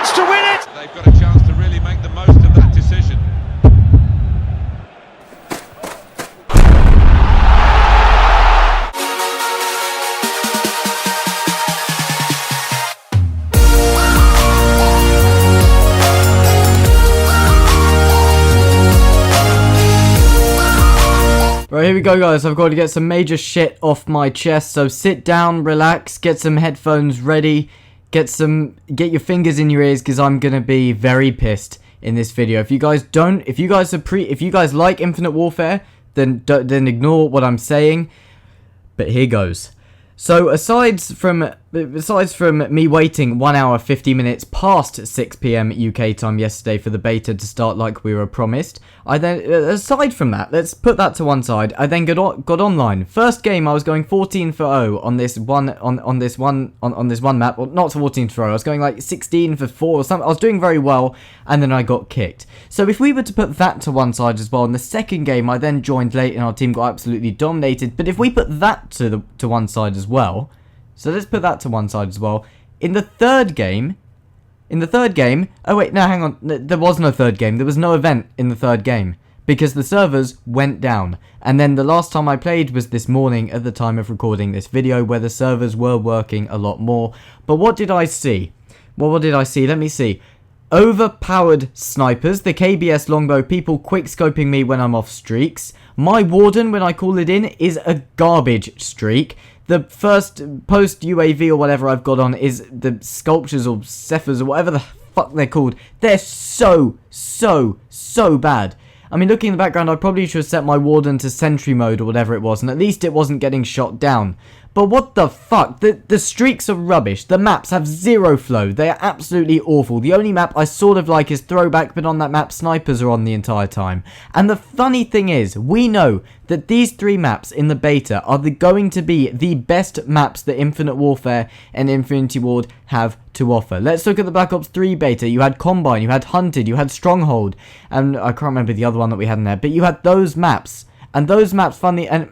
chance to win it! They've got a chance to really make the most of that decision. Right, here we go, guys. I've got to get some major shit off my chest. So sit down, relax, get some headphones ready, get your fingers in your ears, because I'm gonna be very pissed in this video. If you guys like Infinite Warfare, then ignore what I'm saying. But here goes. So aside from me waiting 1 hour 50 minutes past 6 PM UK time yesterday for the beta to start like we were promised, aside from that, let's put that to one side. I then got online. First game I was going 14 for 0 on this one map, or not 14 for 0. I was going like 16 for 4 or something. I was doing very well, and then I got kicked. So if we were to put that to one side as well, in the second game I then joined late and our team got absolutely dominated. But if we put that to one side as well, so let's put that to one side as well. In the third game, oh wait, no, hang on, there was no third game. There was no event in the third game because the servers went down. And then the last time I played was this morning at the time of recording this video, where the servers were working a lot more. But what did I see? Well, what did I see? Let me see. Overpowered snipers, the KBS longbow, people quick-scoping me when I'm off streaks. My warden, when I call it in, is a garbage streak. The first post-UAV or whatever I've got on is the sculptures or cephers or whatever the fuck they're called. They're so bad. I mean, looking in the background, I probably should have set my warden to sentry mode or whatever it was, and at least it wasn't getting shot down. But what the fuck? The streaks are rubbish. The maps have zero flow. They are absolutely awful. The only map I sort of like is Throwback, but on that map, snipers are on the entire time. And the funny thing is, we know that these three maps in the beta are going to be the best maps that Infinite Warfare and Infinity Ward have to offer. Let's look at the Black Ops 3 beta. You had Combine, you had Hunted, you had Stronghold, and I can't remember the other one that we had in there, but you had those maps. And those maps,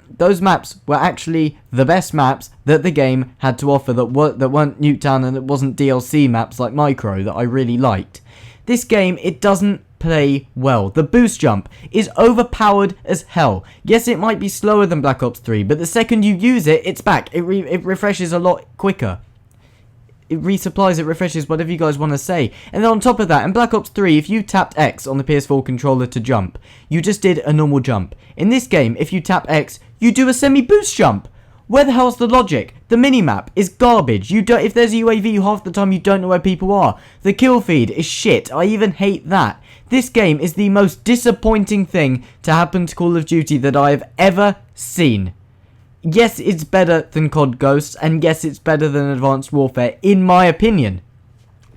those maps were actually the best maps that the game had to offer, that weren't Nuketown and it wasn't DLC maps like Micro that I really liked. This game, it doesn't play well. The boost jump is overpowered as hell. Yes, it might be slower than Black Ops 3, but the second you use it, it's back. It refreshes a lot quicker. It resupplies, it refreshes, whatever you guys want to say. And then on top of that, in Black Ops 3, if you tapped X on the PS4 controller to jump, you just did a normal jump. In this game, if you tap X, you do a semi-boost jump. Where the hell's the logic? The minimap is garbage. If there's a UAV, half the time you don't know where people are. The kill feed is shit. I even hate that. This game is the most disappointing thing to happen to Call of Duty that I have ever seen. Yes, it's better than COD Ghosts, and yes, it's better than Advanced Warfare, in my opinion.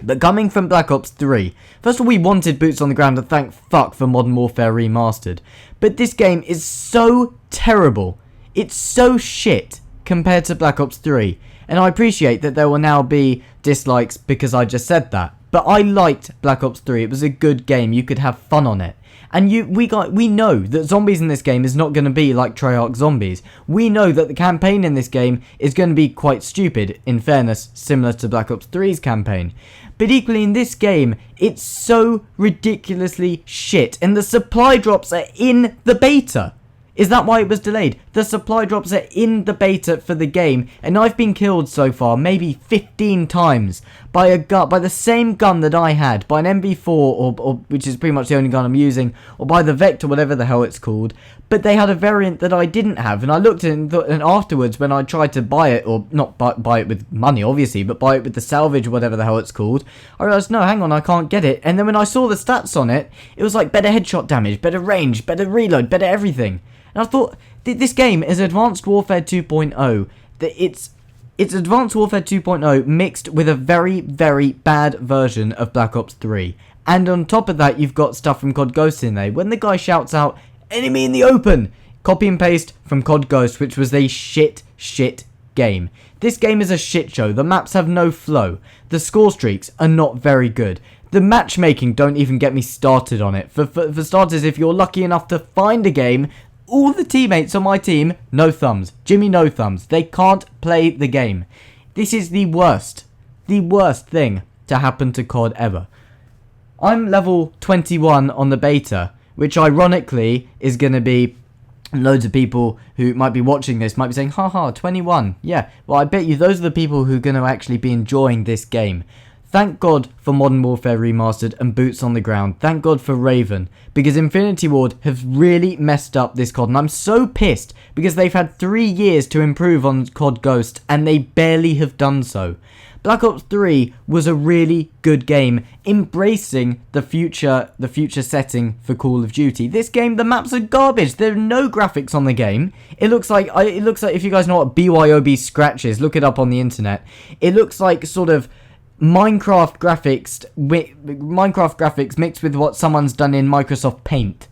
But coming from Black Ops 3, first of all, we wanted boots on the ground, and thank fuck for Modern Warfare Remastered. But this game is so terrible. It's so shit compared to Black Ops 3. And I appreciate that there will now be dislikes because I just said that. But I liked Black Ops 3. It was a good game. You could have fun on it. And we know that zombies in this game is not going to be like Treyarch zombies. We know that the campaign in this game is going to be quite stupid, in fairness, similar to Black Ops 3's campaign. But equally in this game, it's so ridiculously shit. And the supply drops are in the beta. Is that why it was delayed? The supply drops are in the beta for the game, and I've been killed so far maybe 15 times by the same gun that I had, by an MV4, or which is pretty much the only gun I'm using, or by the Vector, whatever the hell it's called. But they had a variant that I didn't have, and I looked at it and thought, and afterwards when I tried to buy it, or not buy it with money obviously, but buy it with the salvage, or whatever the hell it's called, I realised, no, hang on, I can't get it. And then when I saw the stats on it, it was like better headshot damage, better range, better reload, better everything. And I thought, this game is Advanced Warfare 2.0. It's Advanced Warfare 2.0 mixed with a very, very bad version of Black Ops 3. And on top of that, you've got stuff from COD Ghosts in there. When the guy shouts out, enemy in the open, copy and paste from COD Ghosts, which was a shit game. This game is a shit show. The maps have no flow. The score streaks are not very good. The matchmaking, don't even get me started on it. For starters, if you're lucky enough to find a game, all the teammates on my team, no thumbs. Jimmy, no thumbs. They can't play the game. This is the worst thing to to happen to COD ever. I'm level 21 on the beta, which ironically is going to be loads of people who might be watching this might be saying, haha, 21. Yeah, well, I bet you those are the people who are going to actually be enjoying this game. Thank God for Modern Warfare Remastered and Boots on the Ground. Thank God for Raven, because Infinity Ward have really messed up this COD, and I'm so pissed because they've had 3 years to improve on COD Ghost, and they barely have done so. Black Ops 3 was a really good game, embracing the future setting for Call of Duty. This game, the maps are garbage. There are no graphics on the game. It looks like if you guys know what BYOB Scratch is, look it up on the internet. It looks like sort of Minecraft graphics mixed with what someone's done in Microsoft Paint.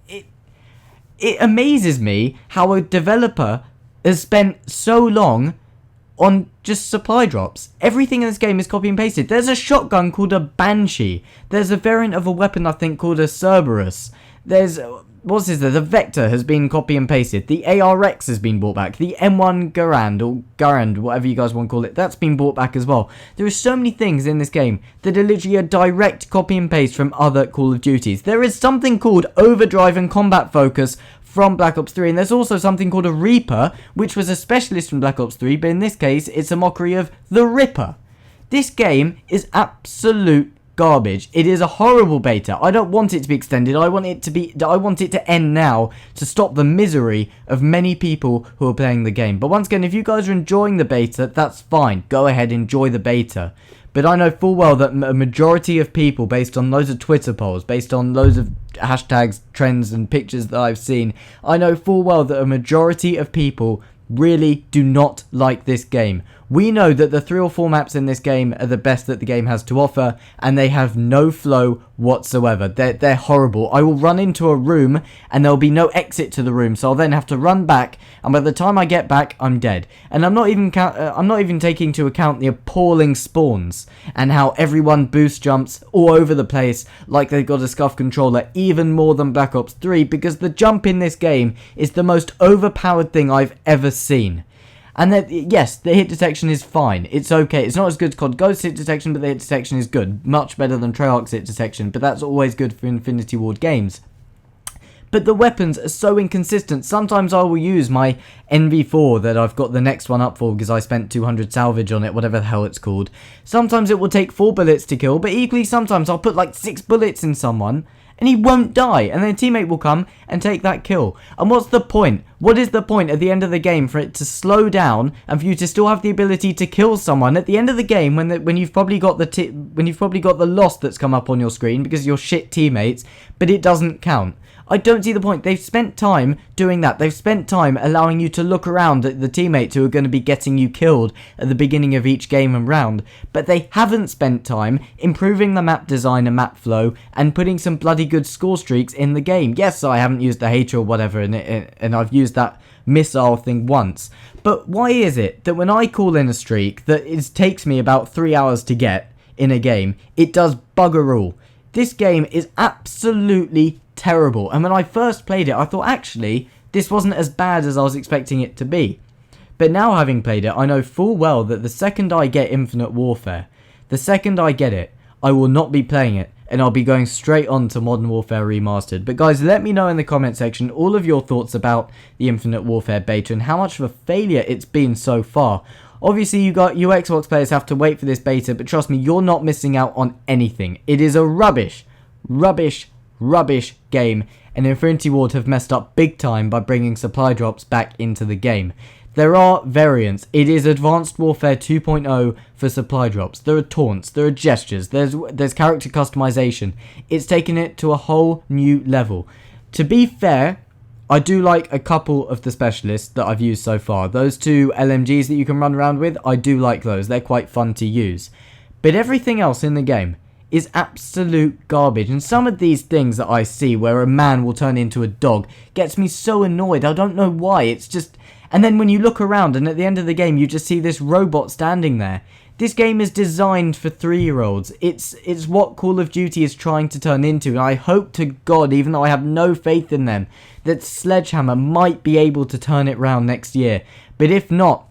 It amazes me how a developer has spent so long on just supply drops. Everything in this game is copy and pasted. There's a shotgun called a Banshee. There's a variant of a weapon I think called a Cerberus. There's the Vector has been copy and pasted. The ARX has been brought back. The M1 Garand, whatever you guys want to call it, that's been brought back as well. There are so many things in this game that are literally a direct copy and paste from other Call of Duties. There is something called Overdrive and Combat Focus from Black Ops 3, and there's also something called a Reaper, which was a specialist from Black Ops 3, but in this case, it's a mockery of the Ripper. This game is absolute garbage. It is a horrible beta. I don't want it to be extended. I want it to end now to stop the misery of many people who are playing the game. But once again, if you guys are enjoying the beta, that's fine. Go ahead, enjoy the beta. But I know full well that a majority of people, based on loads of Twitter polls, based on loads of hashtags, trends and pictures that I've seen, I know full well that a majority of people really do not like this game. We know that the 3 or 4 maps in this game are the best that the game has to offer, and they have no flow whatsoever. They're horrible. I will run into a room and there'll be no exit to the room, so I'll then have to run back, and by the time I get back, I'm dead. And I'm not even taking into account the appalling spawns and how everyone boost jumps all over the place like they've got a scuff controller, even more than Black Ops 3, because the jump in this game is the most overpowered thing I've ever seen. And that, yes, the hit detection is fine. It's okay. It's not as good as COD Ghost hit detection, but the hit detection is good. Much better than Treyarch's hit detection, but that's always good for Infinity Ward games. But the weapons are so inconsistent. Sometimes I will use my NV4 that I've got the next one up for because I spent 200 salvage on it, whatever the hell it's called. Sometimes it will take 4 bullets to kill, but equally sometimes I'll put like 6 bullets in someone and he won't die, and then a teammate will come and take that kill. And what's the point? What is the point at the end of the game for it to slow down and for you to still have the ability to kill someone at the end of the game when you've probably got the loss that's come up on your screen because you're shit teammates, but it doesn't count? I don't see the point. They've spent time doing that. They've spent time allowing you to look around at the teammates who are going to be getting you killed at the beginning of each game and round. But they haven't spent time improving the map design and map flow and putting some bloody good score streaks in the game. Yes, I haven't used the hater or whatever, and I've used that missile thing once. But why is it that when I call in a streak that takes me about 3 hours to get in a game, it does bugger all? This game is absolutely terrible, and when I first played it I thought actually this wasn't as bad as I was expecting it to be. But now having played it, I know full well that the second I get Infinite Warfare, the second I get it, I will not be playing it and I'll be going straight on to Modern Warfare Remastered. But guys, let me know in the comment section all of your thoughts about the Infinite Warfare beta and how much of a failure it's been so far. Obviously, you Xbox players have to wait for this beta, but trust me, you're not missing out on anything. It is a rubbish game, and Infinity Ward have messed up big time by bringing supply drops back into the game. There are variants. It is Advanced Warfare 2.0 for supply drops. There are taunts, there are gestures, there's character customization. It's taken it to a whole new level. To be fair, I do like a couple of the specialists that I've used so far. Those 2 LMGs that you can run around with, I do like those. They're quite fun to use. But everything else in the game is absolute garbage, and some of these things that I see where a man will turn into a dog gets me so annoyed. I don't know why. It's just, and then when you look around and at the end of the game you just see this robot standing there. This game is designed for 3-year-olds. It's what Call of Duty is trying to turn into, and I hope to God, even though I have no faith in them, that Sledgehammer might be able to turn it round next year. But if not,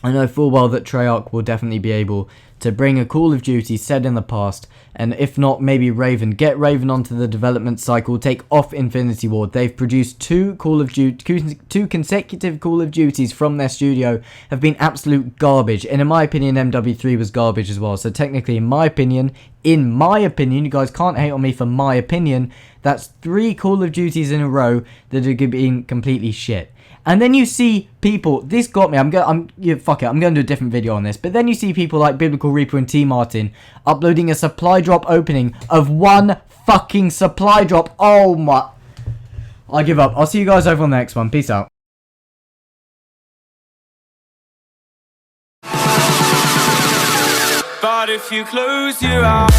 I know full well that Treyarch will definitely be able to bring a Call of Duty set in the past, and if not, maybe Raven. Get Raven onto the development cycle, take off Infinity Ward. They've produced two consecutive Call of Duties from their studio, have been absolute garbage, and in my opinion, MW3 was garbage as well. So technically, in my opinion, you guys can't hate on me for my opinion, that's 3 Call of Duties in a row that have been completely shit. And then you see people, this got me, fuck it, I'm going to do a different video on this. But then you see people like Biblical Reaper and T Martin uploading a supply drop opening of 1 fucking supply drop. Oh my, I give up. I'll see you guys over on the next one. Peace out. But if you close your eyes